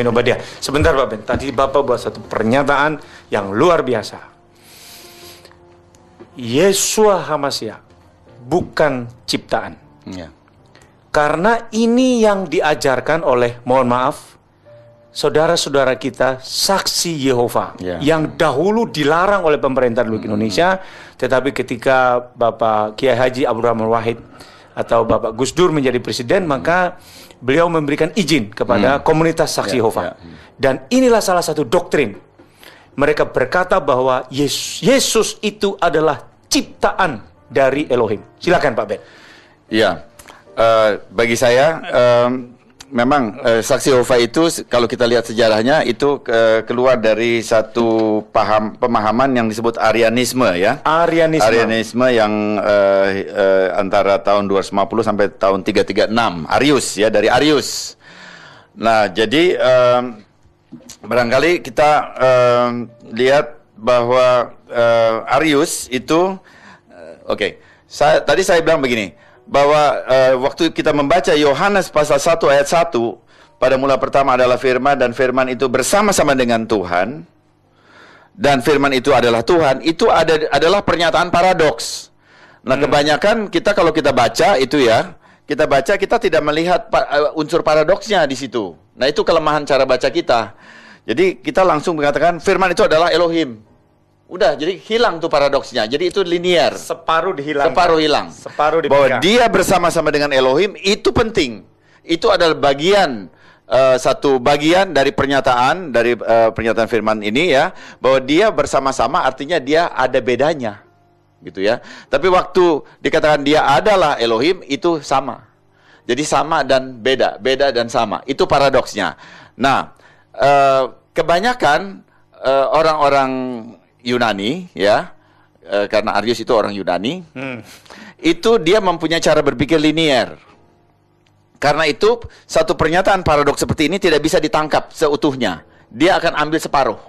Obadiah. Sebentar Pak Ben, tadi Bapak buat satu pernyataan yang luar biasa. Yeshua HaMashiach bukan ciptaan. Ya. Karena ini yang diajarkan oleh, mohon maaf, saudara-saudara kita saksi Yehova yang dahulu dilarang oleh pemerintah Republik Indonesia, tetapi ketika Bapak Kiai Haji Abdul Rahman Wahid atau Bapak Gus Dur menjadi presiden, maka beliau memberikan izin kepada komunitas saksi Yehova. Dan inilah salah satu doktrin. Mereka berkata bahwa Yesus itu adalah ciptaan dari Elohim. Silakan Pak Ben. Ya, bagi saya memang saksi Yehova itu kalau kita lihat sejarahnya itu keluar dari satu pemahaman yang disebut Arianisme ya. Arianisme yang antara tahun 250 sampai tahun 336. Arius ya, dari Arius. Nah, jadi barangkali kita lihat bahwa Arius itu tadi saya bilang begini, bahwa waktu kita membaca Yohanes pasal 1 ayat 1, pada mula pertama adalah firman, dan firman itu bersama-sama dengan Tuhan, dan firman itu adalah Tuhan, itu adalah pernyataan paradoks. Nah, kebanyakan kita kalau kita baca itu ya, kita tidak melihat unsur paradoksnya di situ. Nah, itu kelemahan cara baca kita. Jadi kita langsung mengatakan firman itu adalah Elohim. Udah, jadi hilang tuh paradoksnya. Jadi itu linear. Separuh dihilangkan. Separuh hilang. Separuh dipegang. Bahwa dia bersama-sama dengan Elohim itu penting. Itu adalah bagian satu bagian dari pernyataan pernyataan firman ini ya, bahwa dia bersama-sama artinya dia ada bedanya. Gitu ya. Tapi waktu dikatakan dia adalah Elohim itu sama. Jadi sama dan beda, beda dan sama. Itu paradoksnya. Nah, kebanyakan orang-orang Yunani ya, karena Arius itu orang Yunani, itu dia mempunyai cara berpikir linier. Karena itu satu pernyataan paradoks seperti ini tidak bisa ditangkap seutuhnya. Dia akan ambil separuh.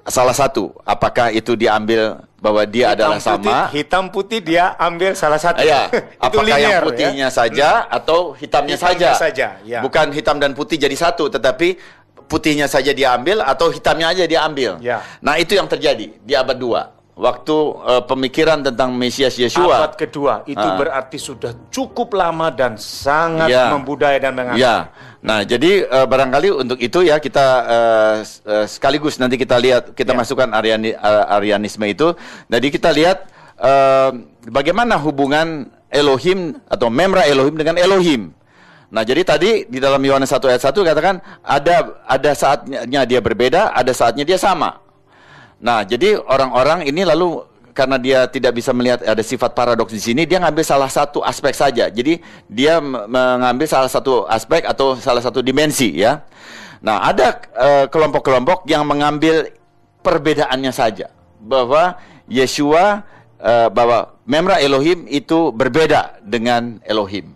Salah satu, apakah itu diambil bahwa dia adalah sama? Hitam putih dia ambil salah satu. Ya, itu apakah linear, yang putihnya saja atau hitamnya saja? Ya. Bukan hitam dan putih jadi satu, tetapi putihnya saja diambil atau hitamnya aja diambil. Ya. Nah, itu yang terjadi di abad 2. Waktu pemikiran tentang Mesias Yeshua. Abad kedua, itu berarti sudah cukup lama dan sangat membudaya dan mengangkat. Ya. Nah, jadi barangkali untuk itu ya kita sekaligus nanti kita lihat, kita masukkan Arianisme itu. Jadi kita lihat bagaimana hubungan Elohim atau Memra Elohim dengan Elohim. Nah, jadi tadi di dalam Yohanes 1 ayat 1 katakan ada saatnya dia berbeda, ada saatnya dia sama. Nah, jadi orang-orang ini lalu karena dia tidak bisa melihat ada sifat paradoks di sini, dia ngambil salah satu aspek saja. Jadi dia mengambil salah satu aspek atau salah satu dimensi ya. Nah, ada kelompok-kelompok yang mengambil perbedaannya saja, bahwa Yeshua bahwa Memra Elohim itu berbeda dengan Elohim.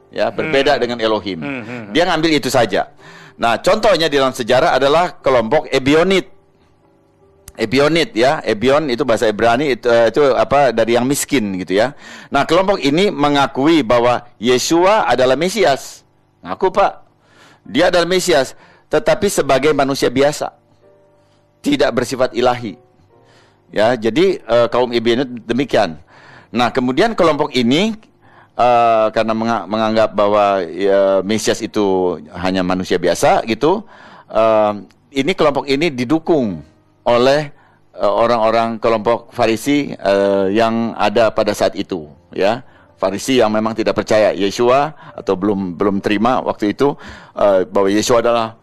Ya, berbeda dengan Elohim. Dia ngambil itu saja. Nah, contohnya di dalam sejarah adalah kelompok Ebionit. Ebionit ya, Ebion itu bahasa Ibrani itu apa, dari yang miskin gitu ya. Nah, kelompok ini mengakui bahwa Yeshua adalah Mesias. Ngaku, Pak. Dia adalah Mesias, tetapi sebagai manusia biasa. Tidak bersifat ilahi. Ya, jadi kaum Ebionit demikian. Nah, kemudian kelompok ini karena menganggap bahwa Mesias itu hanya manusia biasa gitu, ini kelompok ini didukung oleh orang-orang kelompok Farisi yang ada pada saat itu ya. Farisi yang memang tidak percaya Yeshua atau belum terima waktu itu bahwa Yeshua adalah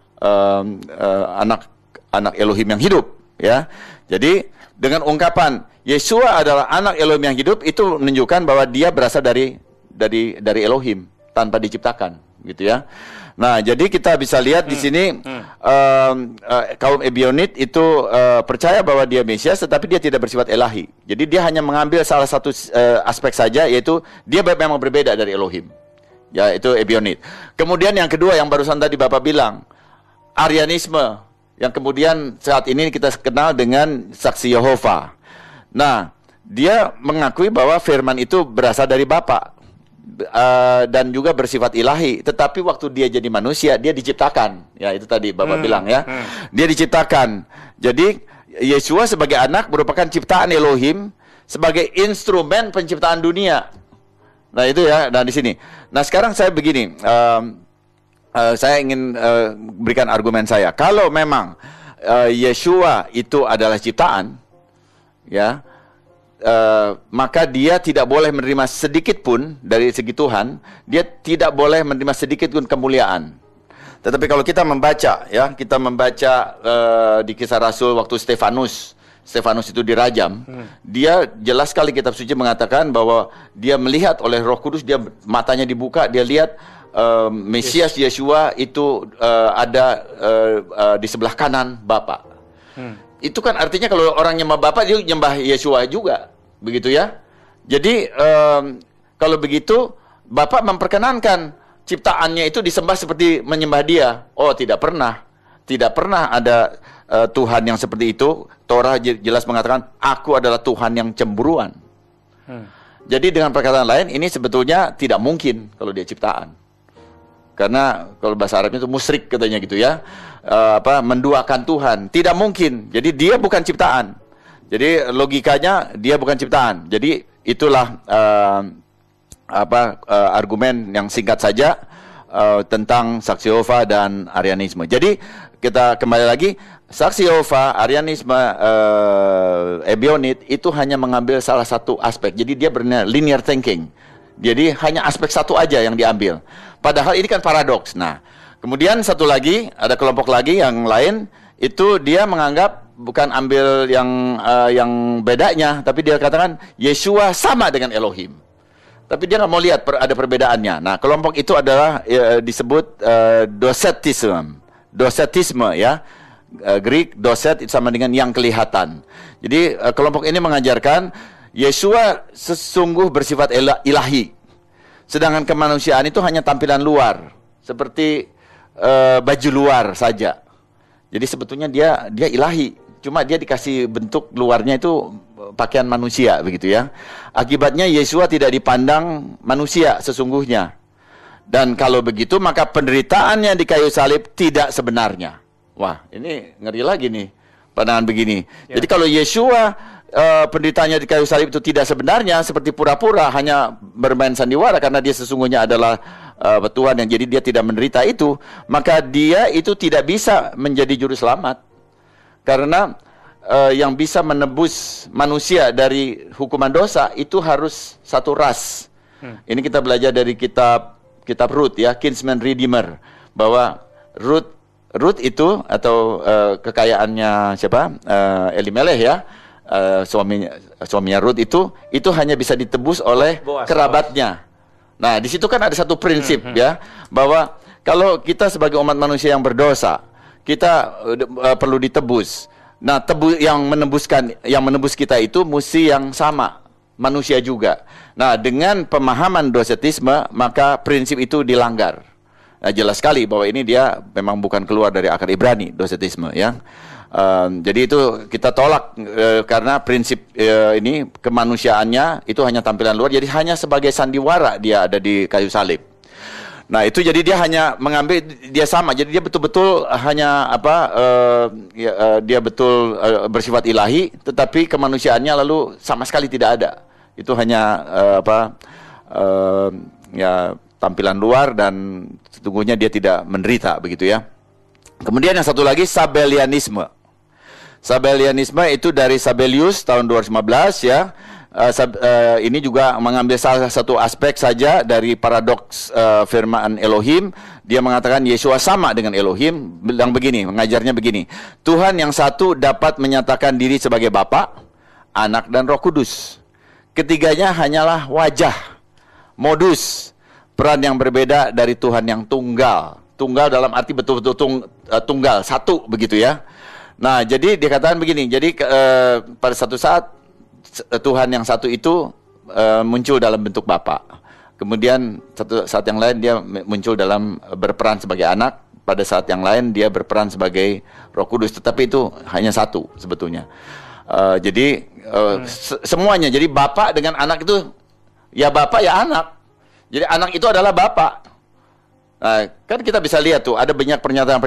anak Elohim yang hidup ya. Jadi dengan ungkapan Yeshua adalah anak Elohim yang hidup, itu menunjukkan bahwa dia berasal dari Elohim tanpa diciptakan gitu ya. Nah, jadi kita bisa lihat di sini kaum Ebionit itu percaya bahwa dia Mesias, tetapi dia tidak bersifat ilahi. Jadi dia hanya mengambil salah satu aspek saja, yaitu dia memang berbeda dari Elohim. Ya, itu Ebionit. Kemudian yang kedua yang barusan tadi Bapak bilang, Arianisme, yang kemudian saat ini kita kenal dengan saksi Yehova. Nah, dia mengakui bahwa firman itu berasal dari Bapa. dan juga bersifat ilahi. Tetapi waktu dia jadi manusia, dia diciptakan. Ya, itu tadi Bapak bilang ya. Dia diciptakan. Jadi Yeshua sebagai anak merupakan ciptaan Elohim sebagai instrumen penciptaan dunia. Nah, itu ya. Nah, di sini. Nah, sekarang saya begini. Saya ingin berikan argumen saya. Kalau memang Yeshua itu adalah ciptaan, ya, maka dia tidak boleh menerima sedikit pun dari segi Tuhan. Dia tidak boleh menerima sedikit pun kemuliaan. Tetapi kalau kita membaca, ya, kita membaca di Kisah Rasul waktu Stefanus itu dirajam, dia jelas sekali kitab suci mengatakan bahwa dia melihat oleh Roh Kudus, dia matanya dibuka, dia lihat Mesias Yeshua itu ada di sebelah kanan Bapa. Itu kan artinya kalau orang nyembah Bapa, dia nyembah Yeshua juga, begitu ya. Jadi kalau begitu Bapa memperkenankan ciptaannya itu disembah seperti menyembah dia. Oh, tidak pernah ada Tuhan yang seperti itu. Torah jelas mengatakan, aku adalah Tuhan yang cemburuan. Jadi dengan perkataan lain, ini sebetulnya tidak mungkin kalau dia ciptaan. Karena kalau bahasa Arabnya itu musyrik katanya gitu ya, menduakan Tuhan. Tidak mungkin. Jadi dia bukan ciptaan. Jadi logikanya dia bukan ciptaan. Jadi itulah argumen yang singkat saja tentang saksi Yehova dan Arianisme. Jadi kita kembali lagi, saksi Yehova, Arianisme, Ebionit itu hanya mengambil salah satu aspek. Jadi dia linear thinking. Jadi hanya aspek satu aja yang diambil. Padahal ini kan paradoks. Nah, kemudian satu lagi, ada kelompok lagi yang lain, itu dia menganggap bukan ambil yang bedanya, tapi dia katakan Yeshua sama dengan Elohim. Tapi dia nggak mau lihat ada perbedaannya. Nah, kelompok itu adalah disebut docetisme ya. Greek doset itu sama dengan yang kelihatan. Jadi kelompok ini mengajarkan Yeshua sesungguh bersifat ilahi. Sedangkan kemanusiaan itu hanya tampilan luar, seperti baju luar saja. Jadi sebetulnya dia ilahi, cuma dia dikasih bentuk luarnya itu pakaian manusia begitu ya. Akibatnya Yeshua tidak dipandang manusia sesungguhnya. Dan kalau begitu maka penderitaannya di kayu salib tidak sebenarnya. Wah, ini ngeri lagi nih pandangan begini. Ya. Jadi kalau Yeshua penderitaannya di kayu salib itu tidak sebenarnya, seperti pura-pura hanya bermain sandiwara karena dia sesungguhnya adalah Tuhan yang jadi dia tidak menderita itu, maka dia itu tidak bisa menjadi juru selamat. Karena yang bisa menebus manusia dari hukuman dosa itu harus satu ras. Ini kita belajar dari kitab Rut ya, Kinsman Redeemer, bahwa Rut itu atau kekayaannya siapa? Elimelech ya. Suaminya Rut itu hanya bisa ditebus oleh kerabatnya. Nah, di situ kan ada satu prinsip ya, bahwa kalau kita sebagai umat manusia yang berdosa, kita perlu ditebus. Nah, yang menebus kita itu mesti yang sama, manusia juga. Nah, dengan pemahaman docetisme, maka prinsip itu dilanggar. Nah, jelas sekali bahwa ini dia memang bukan keluar dari akar Ibrani, docetisme ya. Jadi itu kita tolak karena prinsip ini kemanusiaannya itu hanya tampilan luar, jadi hanya sebagai sandiwara dia ada di kayu salib. Nah itu jadi dia hanya mengambil, dia sama, jadi dia betul-betul hanya dia betul bersifat ilahi, tetapi kemanusiaannya lalu sama sekali tidak ada. Itu hanya tampilan luar dan sesungguhnya dia tidak menderita begitu ya. Kemudian yang satu lagi Sabellianisme. Sabellianisme itu dari Sabellius tahun 215 ya. Ini juga mengambil salah satu aspek saja dari paradoks firman Elohim. Dia mengatakan Yeshua sama dengan Elohim, bilang begini, mengajarnya begini. Tuhan yang satu dapat menyatakan diri sebagai Bapa, Anak dan Roh Kudus. Ketiganya hanyalah wajah, modus, peran yang berbeda dari Tuhan yang tunggal. Tunggal dalam arti betul-betul tunggal, satu begitu ya. Nah, jadi dikatakan begini, jadi pada satu saat Tuhan yang satu itu muncul dalam bentuk Bapa. Kemudian satu saat yang lain dia muncul dalam berperan sebagai anak, pada saat yang lain dia berperan sebagai Roh Kudus, tetapi itu hanya satu sebetulnya. Jadi semuanya, jadi Bapa dengan anak itu ya Bapa ya anak. Jadi anak itu adalah bapak. Nah, kan kita bisa lihat tuh ada banyak pernyataan